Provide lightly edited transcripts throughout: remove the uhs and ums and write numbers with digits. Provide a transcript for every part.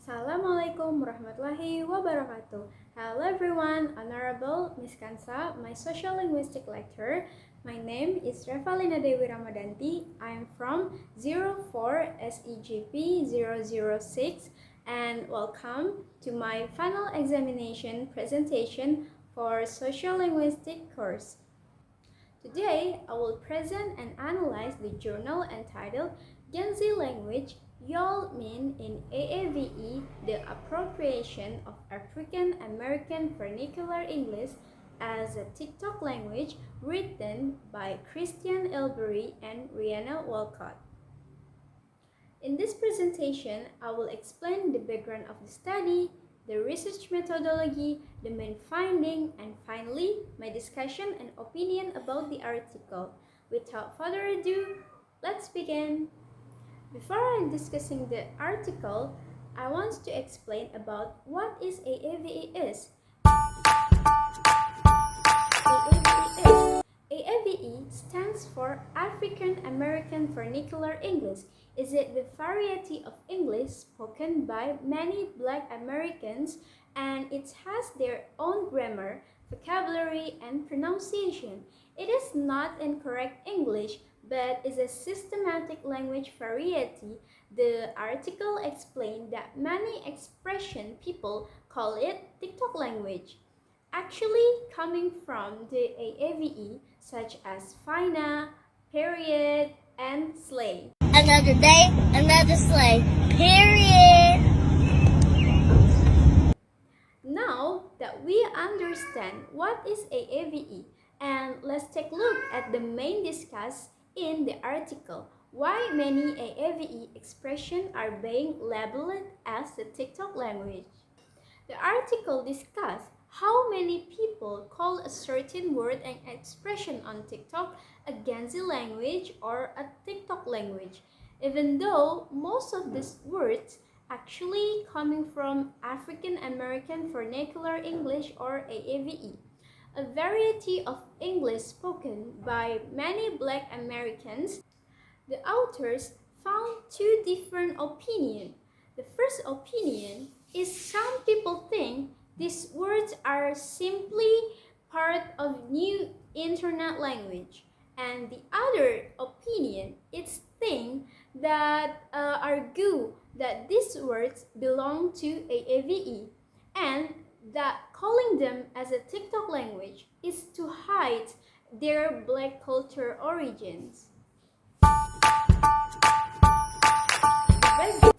Assalamualaikum warahmatullahi wabarakatuh. Hello everyone, Honorable Miss Kansa, my social linguistic lecturer. My name is Revalina Dewi Ramadanti. I am from 04 SEGP 006 and welcome to my final examination presentation for social linguistic course. Today, I will present and analyze the journal entitled Gen Z Language Y'all Mean in AAVE, the Appropriation of African American Vernacular English as a TikTok Language, written by Christian Elbury and Rihanna Walcott. In this presentation, I will explain the background of the study, the research methodology, the main finding, and finally, my discussion and opinion about the article. Without further ado, let's begin. Before I'm discussing the article, I want to explain about what is AAVE is. AAVE stands for African American Vernacular English. Is it the variety of English spoken by many Black Americans, and it has their own grammar, vocabulary, and pronunciation. It is not incorrect English, but is a systematic language variety. The article explained that many expression people call it TikTok language, actually coming from the AAVE, such as Fina, period, and slay. Another day, another sleigh. Period. Now that we understand what is AAVE, and let's take a look at the main discussed in the article. Why many AAVE expressions are being labeled as the TikTok language. The article discussed how many people call a certain word and expression on TikTok a Gen Z language or a TikTok language, even though most of these words actually coming from African American Vernacular English or AAVE, a variety of English spoken by many Black Americans. The authors found two different opinions. The first opinion is some people think these words are simply part of new internet language, and the other opinion is think that argue that these words belong to AAVE, and that calling them as a TikTok language is to hide their Black culture origins.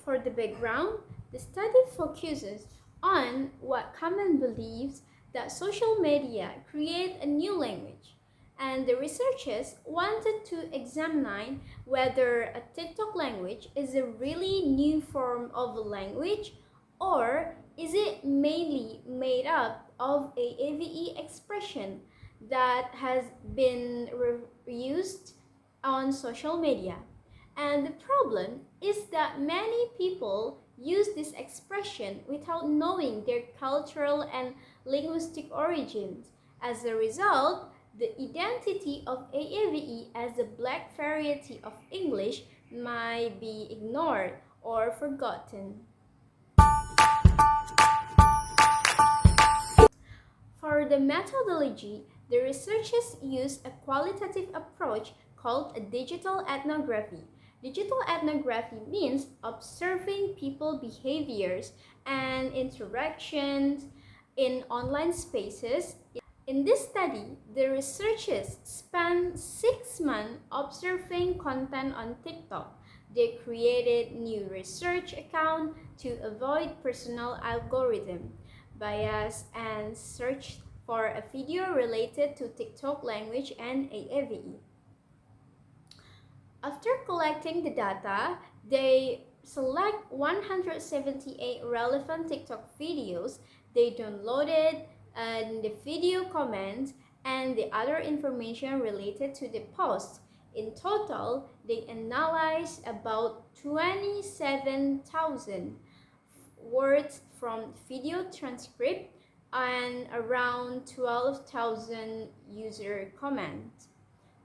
For the background, the study focuses on what common believes that social media create a new language, and the researchers wanted to examine whether a TikTok language is a really new form of a language, or is it mainly made up of AAVE expression that has been reused on social media. And the problem is that many people use this expression without knowing their cultural and linguistic origins. As a result, the identity of AAVE as a Black variety of English might be ignored or forgotten. For the methodology, the researchers used a qualitative approach called a digital ethnography. Digital ethnography means observing people behaviors and interactions in online spaces. In this study, the researchers spent 6 months observing content on TikTok. They created new research accounts to avoid personal algorithm bias and searched for a video related to TikTok language and AAVE. After collecting the data, they select 178 relevant TikTok videos. They downloaded the video comments and the other information related to the post. In total, they analyzed about 27,000 words from video transcript and around 12,000 user comments.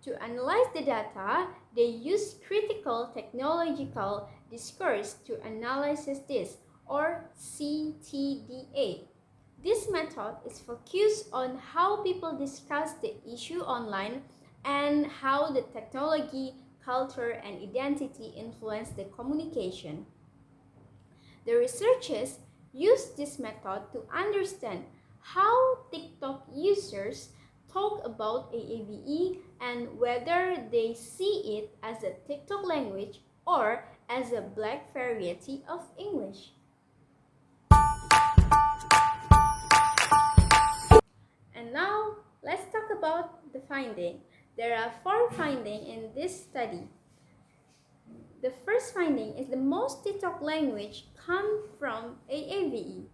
To analyze the data, they use critical technological discourse to analyze this, or CTDA. This method is focused on how people discuss the issue online and how the technology, culture, and identity influence the communication. The researchers used this method to understand how TikTok users talk about AAVE and whether they see it as a TikTok language or as a black variety of English. And now, let's talk about the finding. There are 4 findings in this study. The first finding is the most TikTok language come from AAVE.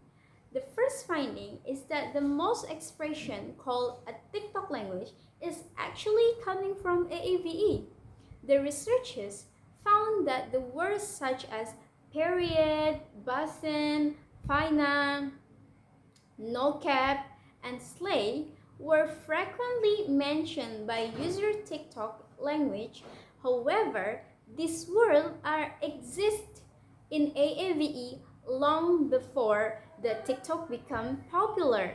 The first finding is that the most expression called a TikTok language is actually coming from AAVE. The researchers found that the words such as period, button, fina, no cap, and slay were frequently mentioned by user TikTok language. However, these words exist in AAVE long before the TikTok became popular.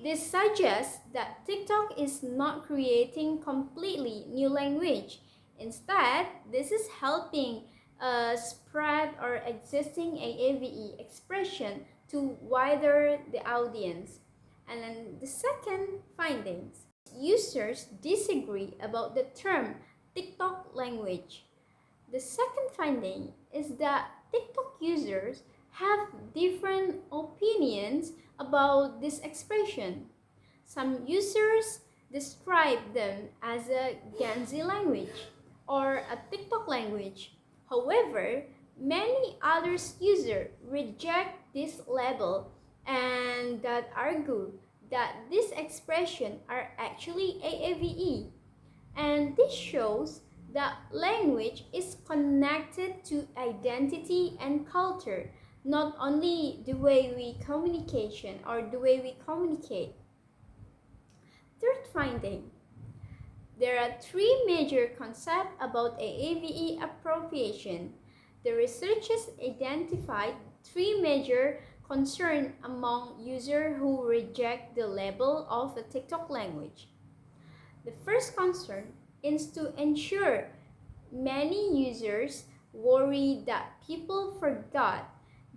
This suggests that TikTok is not creating completely new language. Instead, this is helping spread our existing AAVE expression to wider the audience. And then the second findings, users disagree about the term TikTok language. The second finding is that TikTok users have different opinions about this expression. Some users describe them as a Gen Z language or a TikTok language. However, many other users reject this label and that argue that these expressions are actually AAVE. And this shows that language is connected to identity and culture, not only the way we communication or the way we communicate. Third finding, there are 3 major concepts about AAVE appropriation. The researchers identified 3 major concerns among users who reject the label of a TikTok language. The first concern is to ensure many users worry that people forgot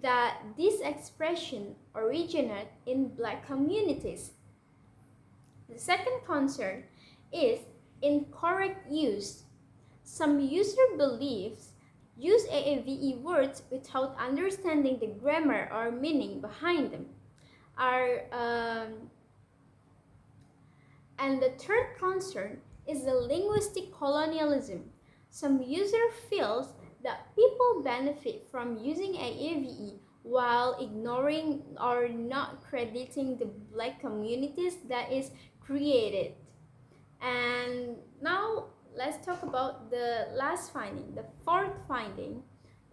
that this expression originated in Black communities. The second concern is incorrect use. Some user beliefs use AAVE words without understanding the grammar or meaning behind them. And the third concern is the linguistic colonialism. Some user feels that people benefit from using AAVE while ignoring or not crediting the Black communities that is created. And now let's talk about the last finding. The fourth finding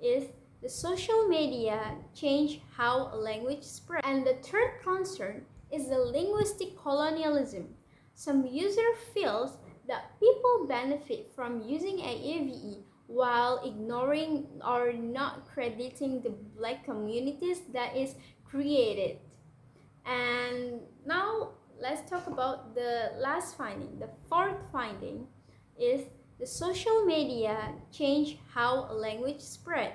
is the social media change how a language spreads. And the third concern is the linguistic colonialism. Some user feels that people benefit from using AAVE while ignoring or not crediting the Black communities that is created. And now let's talk about the last finding. The fourth finding is the social media change how a language spread.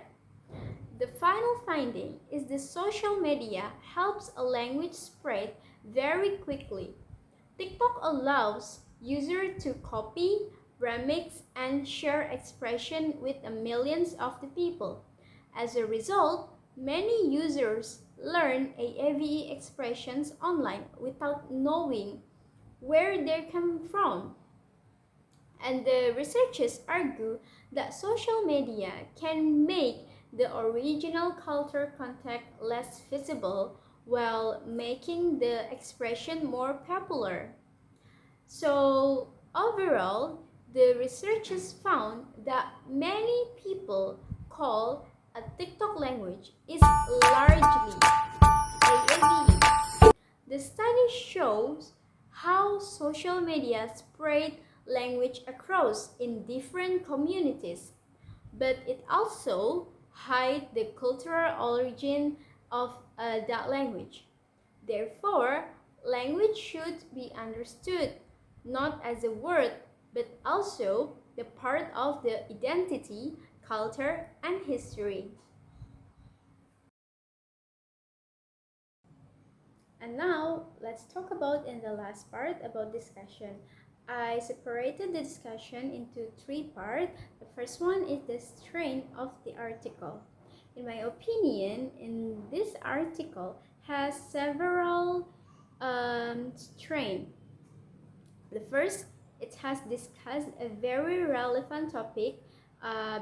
The final finding is the social media helps a language spread very quickly. TikTok allows users to copy, remix, and share expression with millions of the people. As a result, many users learn AAVE expressions online without knowing where they come from. And the researchers argue that social media can make the original culture content less visible while making the expression more popular. So overall, the researchers found that many people call a TikTok language is largely AAVE. The study shows how social media spread language across in different communities, but it also hides the cultural origin of that language. Therefore, language should be understood not as a word, but also the part of the identity, culture, and history. And now, let's talk about in the last part about discussion. I separated the discussion into three parts. The first one is the strength of the article. In my opinion, in this article has several strengths. The first, it has discussed a very relevant topic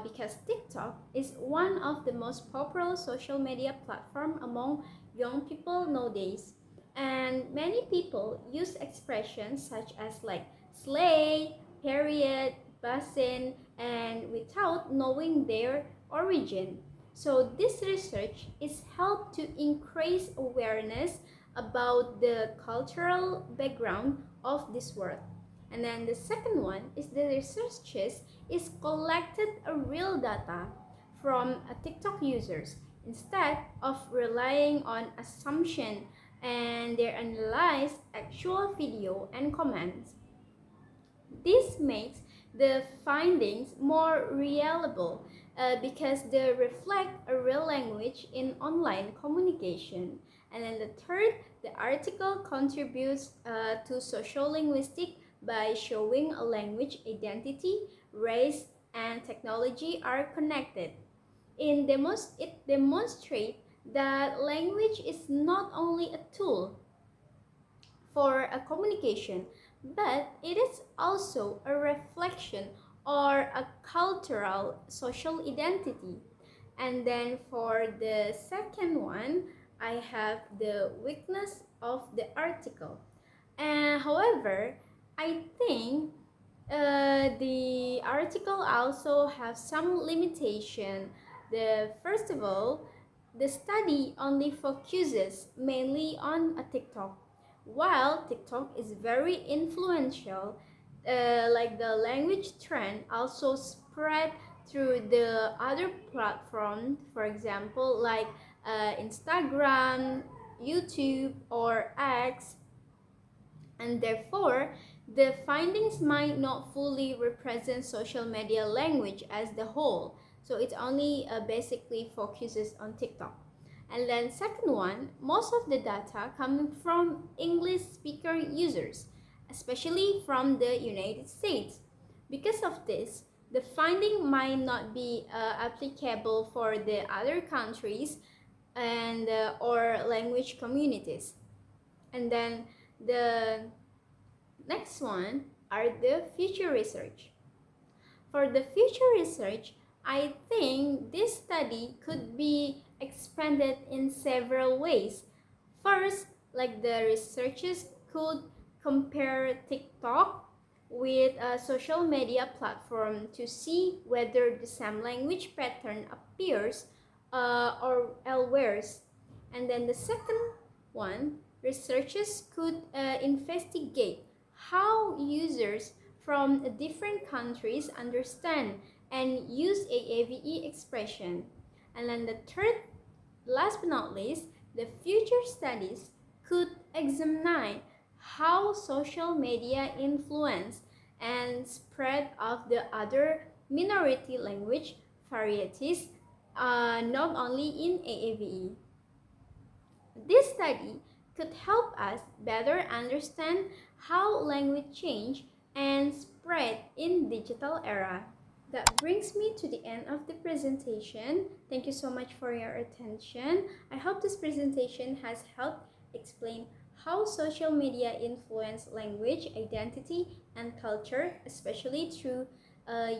because TikTok is one of the most popular social media platform among young people nowadays. And many people use expressions such as like slay, period, basin, and without knowing their origin. So this research is helped to increase awareness about the cultural background of this word. And then the second one is the researchers is collected a real data from TikTok users instead of relying on assumption, and they analyze actual video and comments. This makes the findings more reliable because they reflect a real language in online communication. And then the third, the article contributes to social linguistics by showing a language identity, race, and technology are connected. It demonstrates that language is not only a tool for a communication, but it is also a reflection or a cultural social identity. And then for the second one, I have the weakness of the article. And however, I think the article also has some limitation. The first of all, the study only focuses mainly on a TikTok. While TikTok is very influential, like the language trend also spread through the other platforms, for example, like Instagram, YouTube, or X, and therefore the findings might not fully represent social media language as the whole. So it only basically focuses on TikTok. And then second one, most of the data coming from English speaker users, especially from the United States. Because of this, the finding might not be applicable for the other countries and or language communities. And then the next one are the future research. For the future research, I think this study could be expanded in several ways. First, like the researchers could compare TikTok with a social media platform to see whether the same language pattern appears or elsewhere. And then the second one, researchers could investigate how users from different countries understand and use AAVE expression. And then the third, last but not least, the future studies could examine how social media influence and spread of the other minority language varieties, not only in AAVE. This study could help us better understand how language change and spread in digital era. That brings me to the end of the presentation. Thank you so much for your attention. I hope this presentation has helped explain how social media influence language, identity, and culture, especially through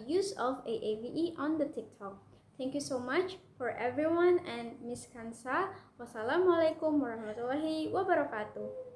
use of AAVE on the TikTok. Thank you so much for everyone and Miss Kansa. Wassalamualaikum warahmatullahi wabarakatuh.